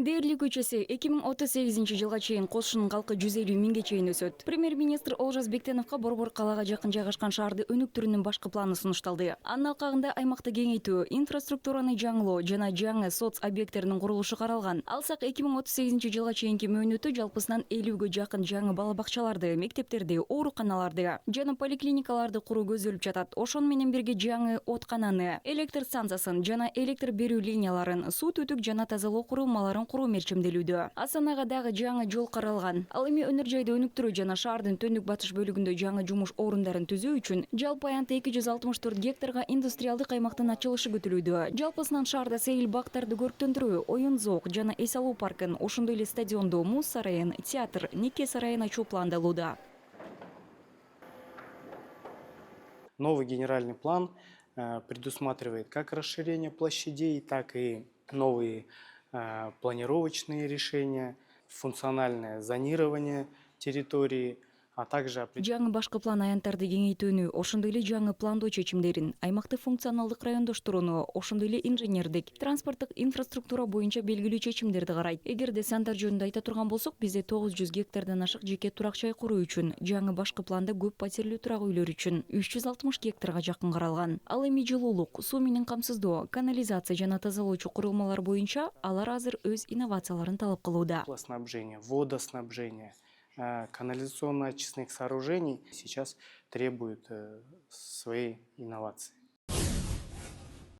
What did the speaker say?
Дээрлик көчөсү 2038 жылга чейин Кошунун калкы 150 миңге чейин өсөт. Премьер-министр Олжас Бектеновго Борбор калаага жакын жайгашкан шаарды өнүктүрүүнүн башкы планы сунушталды. Анын алкагында аймакты кеңейтүү, инфраструктураны жаңылоо жана жаңы соц объекттеринин курулушу каралган. Алсак 2038 жылга чейинки мөөнөтү жалпысынан 50ге жакын жаңы бала бакчаларды, мектептерди, ооруканаларды жана поликлиникаларды куруу көзделип жатат. Ошону менен бирге жаңы откананы, электр станциясын жана электр берүү линияларын, суу түтүк жана тазалоо курулмаларын куруу мерчимделүүдө. Астанага дагы жаңы жол каралган. Ал эми өнөр жайды өнүктүрүү жана шаардын төндүк батыш бөлүгүндө жаңы жумуш орундарын түзүү үчүн жалпы аянтта 264 гектарга индустриалдык аймактын ачылышы күтүлүүдө. Жалпысынан шаарда сейил бактарды көрктөндүрүү, оюн зоок жана эс алуу паркын, ошондой эле стадионду, муз сарайын, театр, нике сарайын ачуу пландалууда. Новый генеральный план предусматривает как расширение площадей, так и новые планировочные решения, функциональное зонирование территории, а также жаңы башкы план аянттарды кеңейтүүнү, ошондой эле жаңы пландоо чечимдерин, аймакты функционалдык райондоштурууну, ошондой эле инженердик, транспорттук инфраструктура боюнча белгилүү чечимдерди карайт. Эгерде сандар жөнүндө айта турган болсок, бизде 900 гектардан ашык жеке турак жай куруу үчүн, жаңы башкы планда көп паатирлүү турак үйлөр үчүн 360 гектарга жакын каралган. Ал эми жылуулук, суу менен камсыздоо, канализация жана тазалоочу курулмалар боюнча алар азыр өз инновацияларын талап кылууда. Снабжение, водоснабжение, канализационно-очистных сооружений сейчас требуют своей инновации.